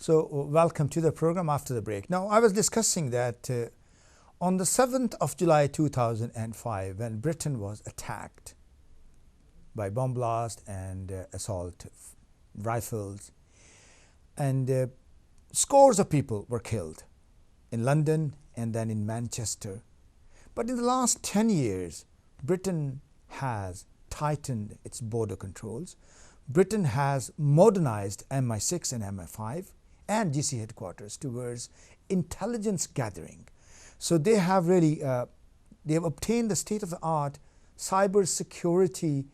So welcome to the program after the break. Now, I was discussing that on the 7th of July 2005, when Britain was attacked by bomb blast and assault rifles, and scores of people were killed in London and then in Manchester. But in the last 10 years, Britain has tightened its border controls. Britain has modernized MI6 and MI5 and GC headquarters towards intelligence gathering. So they have really they have obtained the state-of-the-art cyber security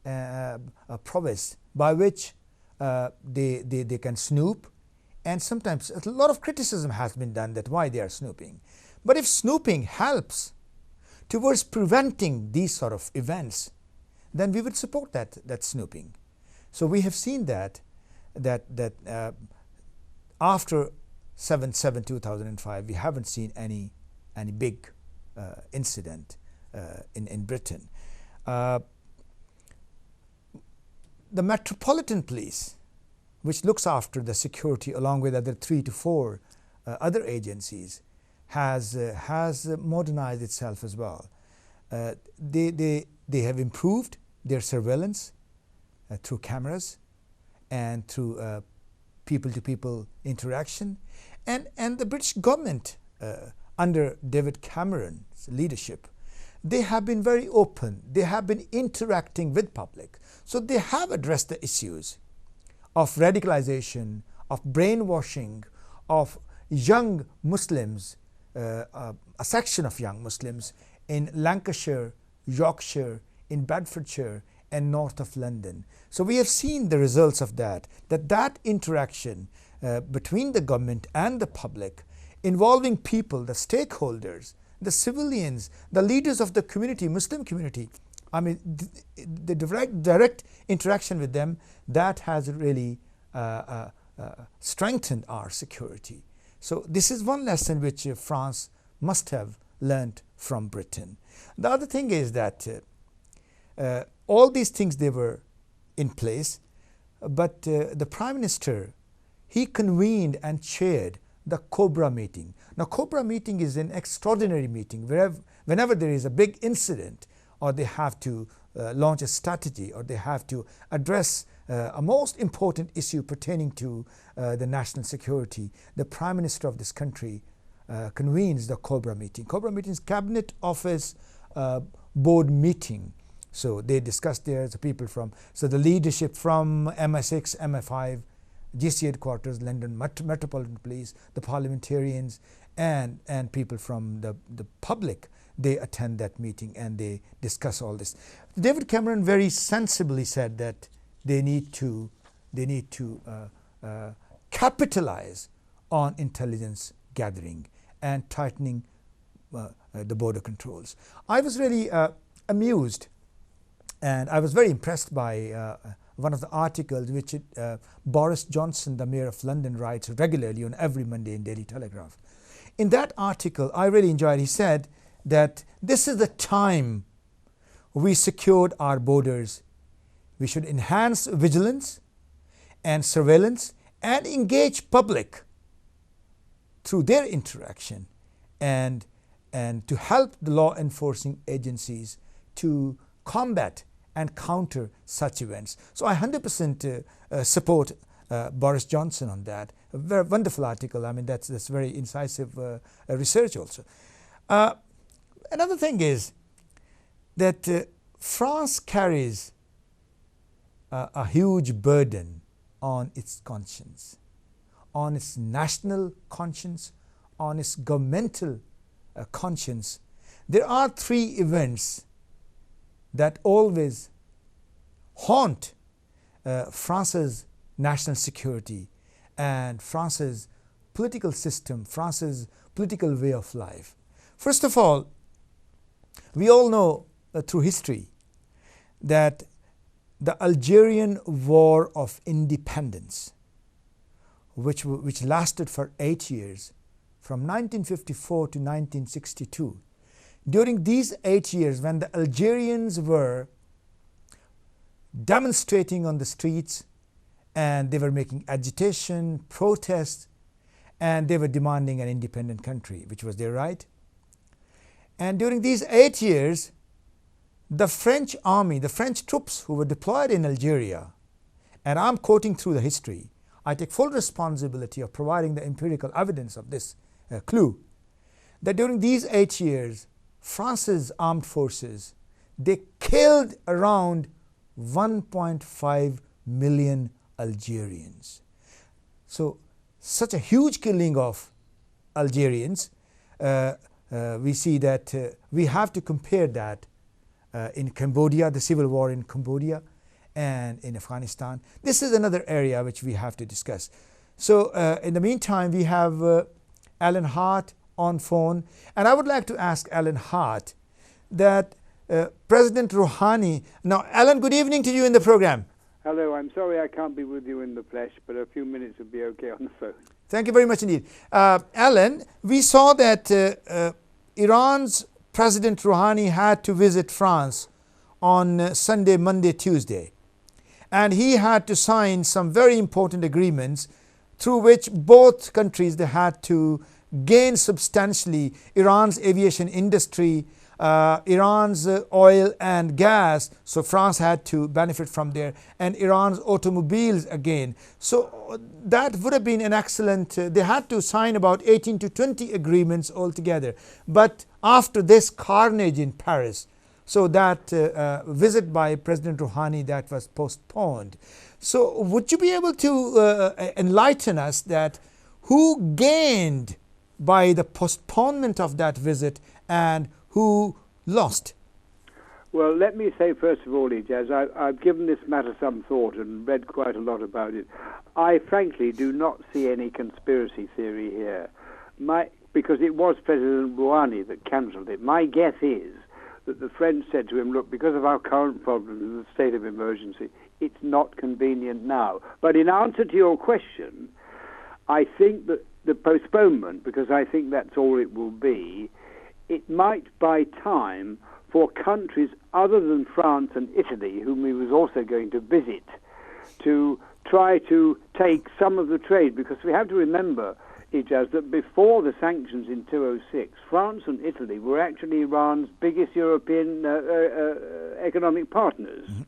prowess by which they can snoop, and sometimes a lot of criticism has been done that why they are snooping. But if snooping helps towards preventing these sort of events, then we would support that snooping. So we have seen that after 7/7/2005, we haven't seen any big incident in Britain. The Metropolitan Police, which looks after the security along with other 3 to 4 other agencies, has modernized itself as well. They have improved their surveillance through cameras and through people-to-people interaction, and the British government under David Cameron's leadership, they have been very open. They have been interacting with public. So they have addressed the issues of radicalization, of brainwashing, of young Muslims, a section of young Muslims in Lancashire, Yorkshire, in Bedfordshire, and north of London. So we have seen the results of that interaction between the government and the public, involving people, the stakeholders, the civilians, the leaders of the community, Muslim community. I mean, the direct interaction with them, that has really strengthened our security. So this is one lesson which France must have learned from Britain. The other thing is that all these things, they were in place, but the Prime Minister, he convened and chaired the Cobra meeting. Now, Cobra meeting is an extraordinary meeting whenever there is a big incident, or they have to launch a strategy, or they have to address a most important issue pertaining to the national security. The Prime Minister of this country convenes the Cobra meeting. Cobra meeting is Cabinet Office Board meeting. So they discussed there the people from, so the leadership from MI6, MI5, GC headquarters, London Metropolitan Police, the parliamentarians, and people from the public. They attend that meeting and they discuss all this. David Cameron very sensibly said that they need to capitalize on intelligence gathering and tightening the border controls. I was really amused, and I was very impressed by one of the articles which Boris Johnson, the Mayor of London, writes regularly on every Monday in Daily Telegraph. In that article, I really enjoyed, he said that this is the time we secured our borders. We should enhance vigilance and surveillance and engage public through their interaction, and to help the law enforcing agencies to combat and counter such events. So I 100% support Boris Johnson on that. A very wonderful article. I mean, that's very incisive research also. Another thing is that France carries a huge burden on its conscience, on its national conscience, on its governmental conscience. There are 3 events that always haunt France's national security and France's political system, France's political way of life. First of all, we all know through history that the Algerian War of Independence, which lasted for 8 years, from 1954 to 1962. During these 8 years, when the Algerians were demonstrating on the streets and they were making agitation, protests, and they were demanding an independent country, which was their right. And during these 8 years, the French army, the French troops who were deployed in Algeria, and I'm quoting through the history, I take full responsibility of providing the empirical evidence of this clue, that during these 8 years, France's armed forces, they killed around 1.5 million Algerians. So such a huge killing of Algerians, we see that we have to compare that in Cambodia, the civil war in Cambodia, and in Afghanistan. This is another area which we have to discuss. So in the meantime, we have Alan Hart on phone, and I would like to ask Alan Hart that President Rouhani. Now, Alan, good evening to you in the program. Hello, I'm sorry I can't be with you in the flesh, but a few minutes would be okay on the phone. Thank you very much indeed. Alan, we saw that Iran's President Rouhani had to visit France on Sunday, Monday, Tuesday. And he had to sign some very important agreements through which both countries, they had to gain substantially Iran's aviation industry, Iran's oil and gas, so France had to benefit from there, and Iran's automobiles again. So that would have been an excellent, they had to sign about 18 to 20 agreements altogether. But after this carnage in Paris, so that visit by President Rouhani, that was postponed. So would you be able to enlighten us that who gained by the postponement of that visit and who lost? Well, let me say first of all, Ijaz, I've given this matter some thought and read quite a lot about it. I frankly do not see any conspiracy theory here, because it was President Rouhani that cancelled it. My guess is that the French said to him, look, because of our current problems in the state of emergency, it's not convenient now. But in answer to your question, I think that the postponement, because I think that's all it will be, it might buy time for countries other than France and Italy, whom he was also going to visit, to try to take some of the trade. Because we have to remember, Ijaz, that before the sanctions in 2006, France and Italy were actually Iran's biggest European economic partners. Mm-hmm.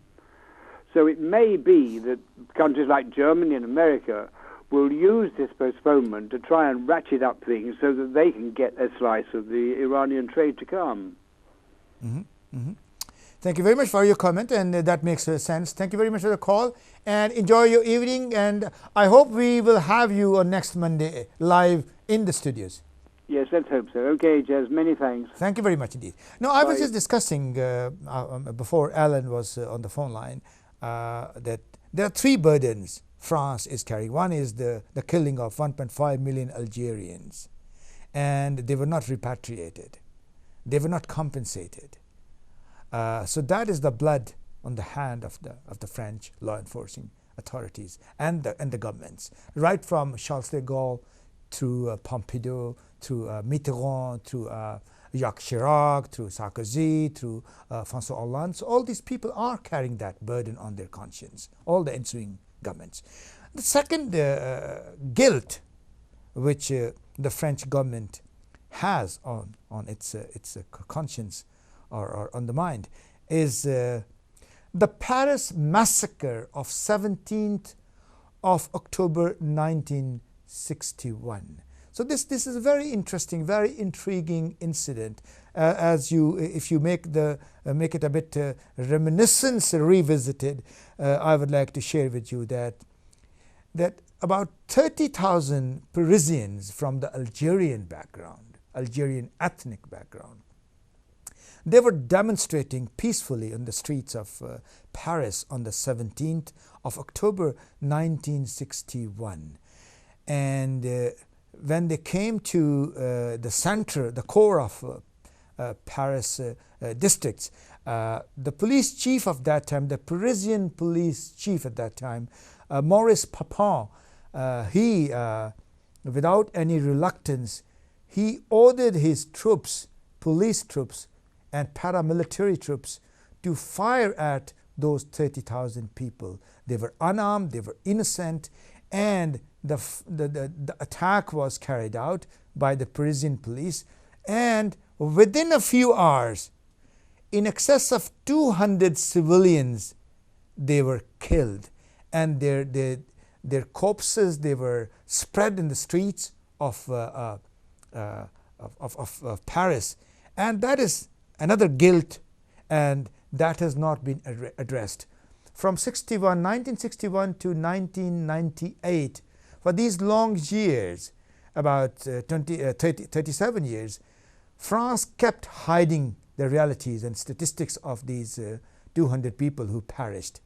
So it may be that countries like Germany and America will use this postponement to try and ratchet up things so that they can get a slice of the Iranian trade to come. Mm-hmm. Mm-hmm. Thank you very much for your comment, and that makes sense. Thank you very much for the call, and enjoy your evening, and I hope we will have you on next Monday live in the studios. Yes, let's hope so. Okay, Jez, many thanks. Thank you very much indeed. Now, I was just discussing before Alan was on the phone line that there are three burdens France is carrying. One is the killing of 1.5 million Algerians, and they were not repatriated. They were not compensated. So that is the blood on the hand of the French law enforcing authorities and the governments, right from Charles de Gaulle through Pompidou, through Mitterrand, through Jacques Chirac, through Sarkozy, through François Hollande. So all these people are carrying that burden on their conscience, all the ensuing governments. The second guilt which the French government has on its conscience or on the mind is the Paris massacre of 17th of October 1961. So this is a very interesting, very intriguing incident. If you make it a bit reminiscence revisited, I would like to share with you that about 30,000 Parisians from the Algerian ethnic background, they were demonstrating peacefully on the streets of Paris on the 17th of October 1961. And when they came to the center, the core of Paris districts, the police chief of that time, the Parisian police chief at that time, Maurice Papin, he, without any reluctance, he ordered his troops, police troops, and paramilitary troops to fire at those 30,000 people. They were unarmed, they were innocent, and the attack was carried out by the Parisian police, and within a few hours, in excess of 200 civilians, they were killed, and their corpses, they were spread in the streets of Paris. And that is another guilt, and that has not been addressed. From 1961 to 1998, for these long years, about 37 years, France kept hiding the realities and statistics of these 200 people who perished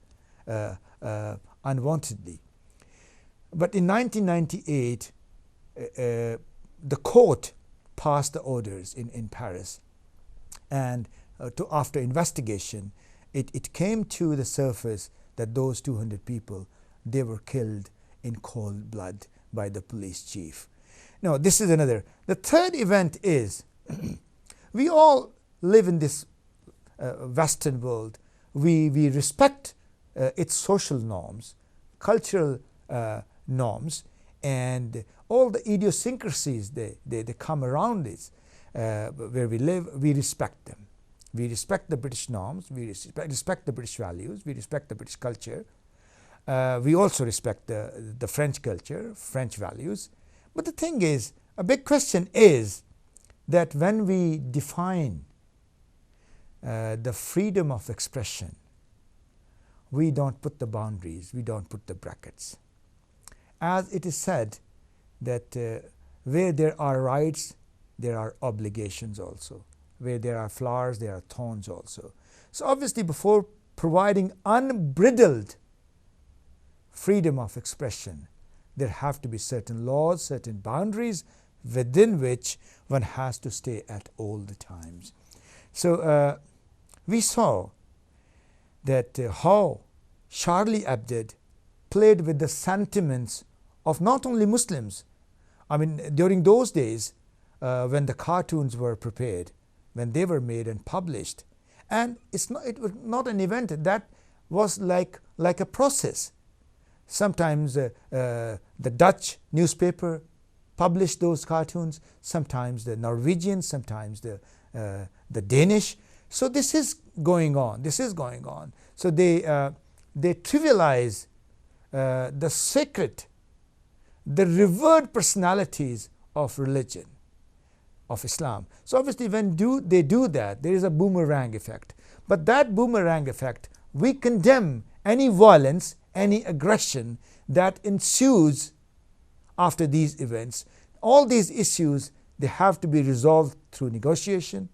unwantedly. But in 1998, the court passed the orders in Paris, and after investigation, it came to the surface that those 200 people, they were killed in cold blood by the police chief. Now, this is another. The third event is we all live in this Western world. We respect its social norms, cultural norms, and all the idiosyncrasies they come around this where we live. We respect them. We respect the British norms, we respect the British values, we respect the British culture. We also respect the French culture, French values. But the thing is, a big question is that when we define the freedom of expression, we don't put the boundaries, we don't put the brackets. As it is said that where there are rights, there are obligations also. Where there are flowers, there are thorns also. So obviously, before providing unbridled freedom of expression, there have to be certain laws, certain boundaries within which one has to stay at all the times. So we saw that how Charlie Hebdo played with the sentiments of not only Muslims. I mean, during those days when the cartoons were prepared, when they were made and published, and it was not an event, that was like a process. Sometimes the Dutch newspaper published those cartoons, sometimes the Norwegian, sometimes the Danish. So this is going on. So they trivialize the sacred, the revered personalities of religion, of Islam. So obviously when they do that, there is a boomerang effect. But that boomerang effect, we condemn any violence, any aggression that ensues after these events. All these issues, they have to be resolved through negotiation,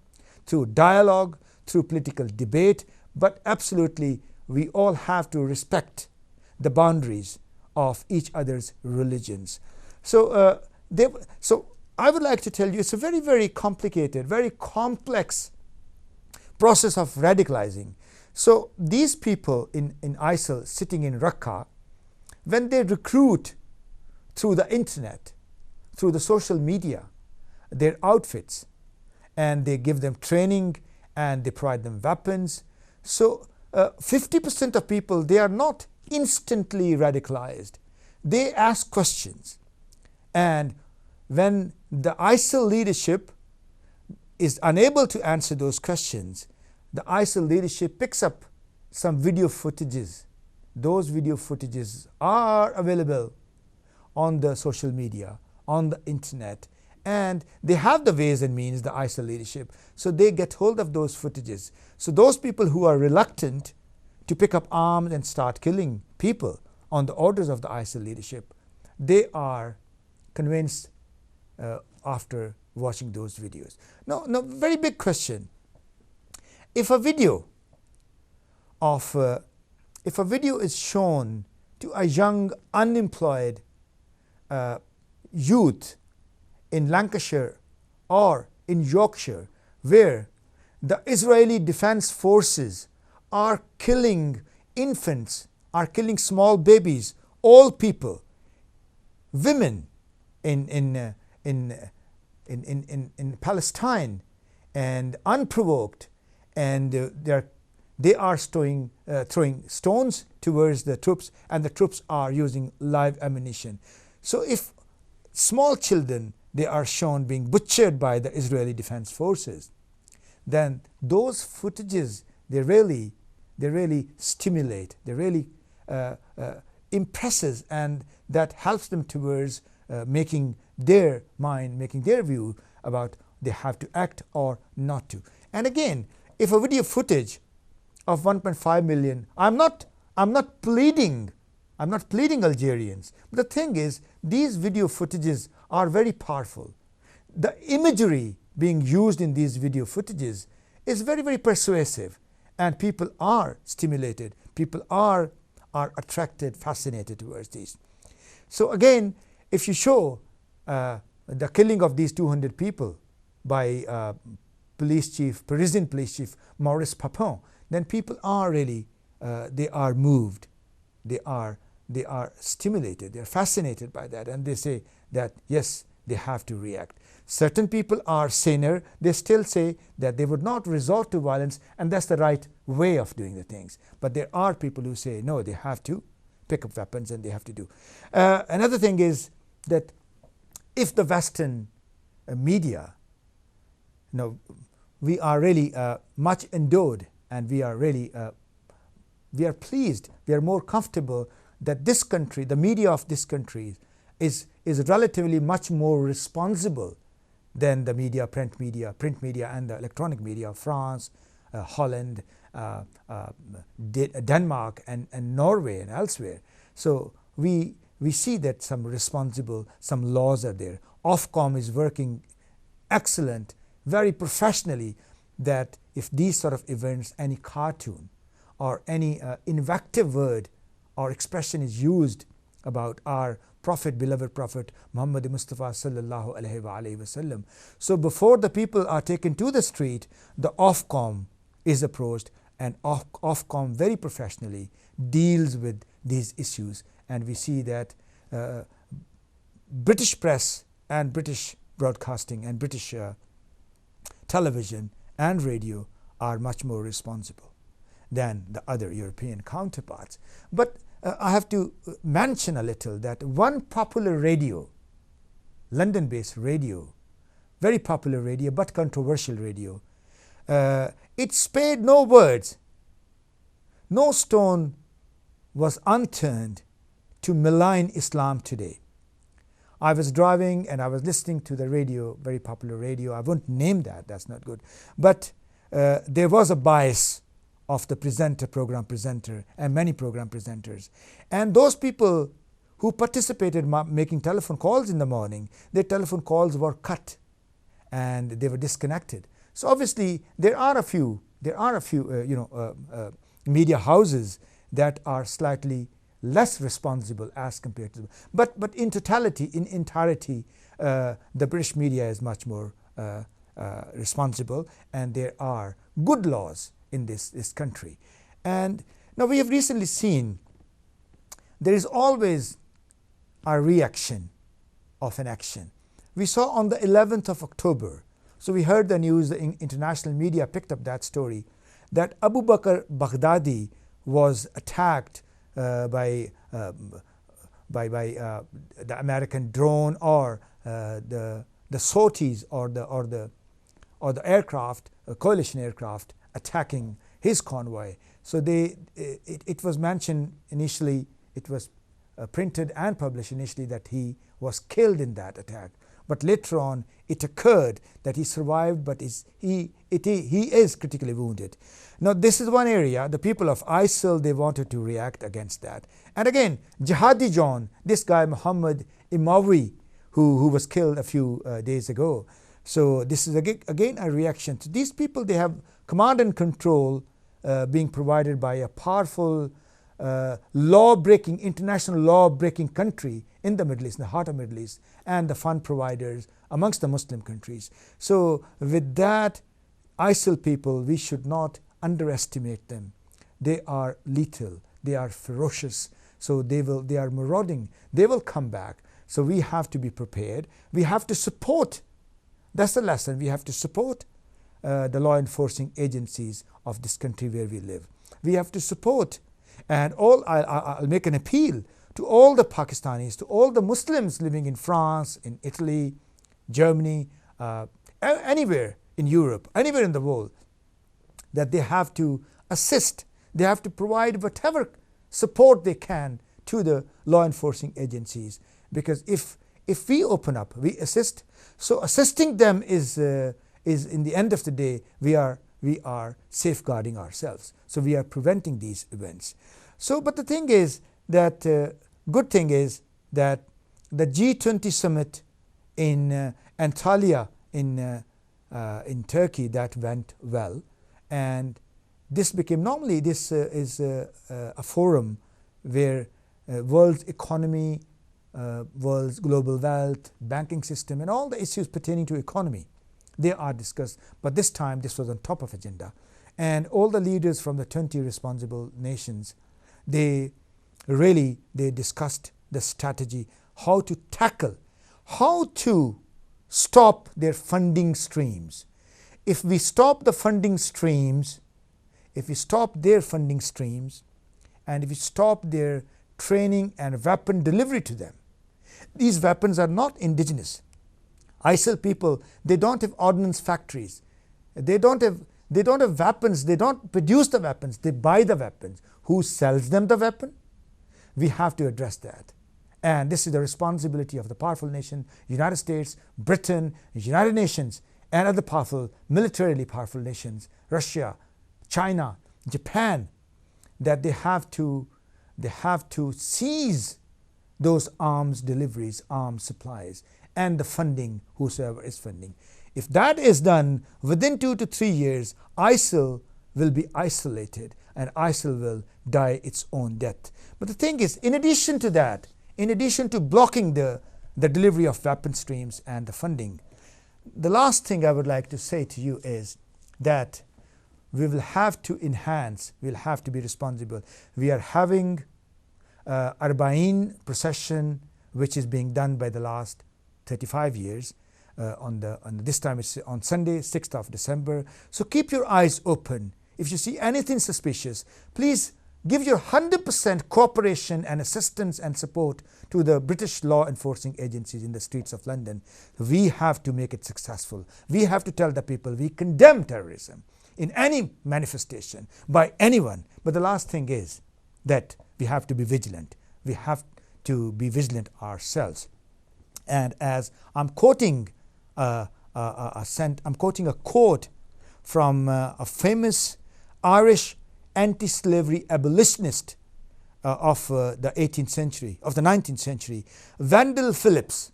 through dialogue, through political debate, but absolutely we all have to respect the boundaries of each other's religions. So I would like to tell you, it's a very, very complicated, very complex process of radicalizing. So these people in ISIL sitting in Raqqa, when they recruit through the internet, through the social media, their outfits, and they give them training and they provide them weapons. So 50% of people, they are not instantly radicalized. They ask questions. And when the ISIL leadership is unable to answer those questions, the ISIL leadership picks up some video footages. Those video footages are available on the social media, on the internet, and they have the ways and means, the ISIL leadership, so they get hold of those footages. So those people who are reluctant to pick up arms and start killing people on the orders of the ISIL leadership, they are convinced after watching those videos. Now, very big question. If a video is shown to a young unemployed youth in Lancashire or in Yorkshire, where the Israeli Defense Forces are killing infants, are killing small babies, old people, women in Palestine, and unprovoked, and they are throwing stones towards the troops, and the troops are using live ammunition. So if small children, they are shown being butchered by the Israeli Defense Forces, then those footages, they really stimulate, they really impresses, and that helps them towards making their mind, making their view about they have to act or not to. And again, if a video footage of 1.5 million, I'm not pleading Algerians, but the thing is, these video footages are very powerful. The imagery being used in these video footages is very, very persuasive, and people are stimulated, people are attracted, fascinated towards these. So again, if you show the killing of these 200 people by Parisian police chief Maurice Papin, then people are really they are moved, they are stimulated, they are fascinated by that, and they say that yes, they have to react. Certain people are saner, they still say that they would not resort to violence, and that's the right way of doing the things. But there are people who say no, they have to pick up weapons and they have to do. Another thing is that if the Western media, we are really much endowed, and we are really we are pleased, we are more comfortable that this country, the media of this country, is relatively much more responsible than the media, print media and the electronic media of France, Holland, Denmark and Norway and elsewhere. So we see that some laws are there. Ofcom is working excellent, very professionally, that if these sort of events, any cartoon or any invective word or expression is used about our Prophet, beloved Prophet Muhammad Mustafa sallallahu alaihi wasallam. So before the people are taken to the street, the Ofcom is approached, and Ofcom very professionally deals with these issues. And we see that British press and British broadcasting and British television and radio are much more responsible than the other European counterparts. But I have to mention a little that one popular radio, London-based radio, very popular radio but controversial radio, it spared no words, no stone was unturned to malign Islam today. I was driving and I was listening to the radio, very popular radio. I won't name that, that's not good. But there was a bias of the program presenter and many program presenters. And those people who participated making telephone calls in the morning, their telephone calls were cut and they were disconnected. So obviously there are a few media houses that are slightly less responsible as compared to them. But in entirety, the British media is much more responsible, and there are good laws in this country. And now we have recently seen there is always a reaction of an action. We saw on the 11th of October, so we heard the news, the international media picked up that story, that Abu Bakr Baghdadi was attacked by the American drone or the sorties or the aircraft, coalition aircraft attacking his convoy. So it was mentioned initially, it was printed and published initially that he was killed in that attack. But later on it occurred that he survived, but he is critically wounded. Now this is one area, the people of ISIL, they wanted to react against that. And again, Jihadi John, this guy Muhammad Imawi, who was killed a few days ago. So this is again a reaction to these people. They have command and control being provided by a powerful international law-breaking country in the Middle East, in the heart of the Middle East, and the fund providers amongst the Muslim countries. So with that, ISIL people, we should not underestimate them. They are lethal, they are ferocious, so they are marauding, they will come back. So we have to be prepared, we have to support, that's the lesson, we have to support the law enforcing agencies of this country where we live. We have to support, and I'll make an appeal to all the Pakistanis, to all the Muslims living in France, in Italy, Germany, anywhere in Europe, anywhere in the world, that they have to assist, they have to provide whatever support they can to the law enforcing agencies, because if we open up, we assist, so assisting them is in the end of the day, we are safeguarding ourselves, so we are preventing these events. So but the thing is that good thing is that the G20 summit in Antalya in Turkey, that went well, and this became, normally this is a forum where world's economy, world's global wealth, banking system, and all the issues pertaining to economy, they are discussed. But this time this was on top of agenda, and all the leaders from the 20 responsible nations, they discussed the strategy, how to tackle, how to stop their funding streams. If we stop the funding streams, if we stop their funding streams, and if we stop their training and weapon delivery to them, these weapons are not indigenous. ISIL people, they don't have ordnance factories, they don't have weapons, they don't produce the weapons, they buy the weapons. Who sells them the weapon? We have to address that, and this is the responsibility of the powerful nation, United States, Britain, United Nations, and other powerful, militarily powerful nations, Russia, China, Japan, that they have to seize those arms deliveries, arms supplies, and the funding, whosoever is funding. If that is done, within 2 to 3 years, ISIL will be isolated, and ISIL will die its own death. But the thing is, in addition to that, in addition to blocking the delivery of weapon streams and the funding, the last thing I would like to say to you is that we will have to enhance, we'll have to be responsible. We are having Arba'in procession, which is being done by the last 35 years. This time it's on Sunday, 6th of December. So keep your eyes open. If you see anything suspicious, please give your 100% cooperation and assistance and support to the British law enforcing agencies in the streets of London. We have to make it successful. We have to tell the people we condemn terrorism in any manifestation by anyone. But the last thing is that we have to be vigilant. We have to be vigilant ourselves. And as I'm quoting I'm quoting a quote from a famous Irish anti-slavery abolitionist of the 18th century, of the 19th century, Wendell Phillips.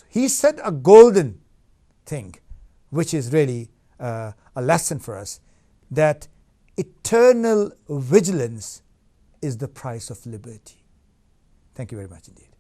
He said a golden thing, which is really a lesson for us, that eternal vigilance is the price of liberty. Thank you very much indeed.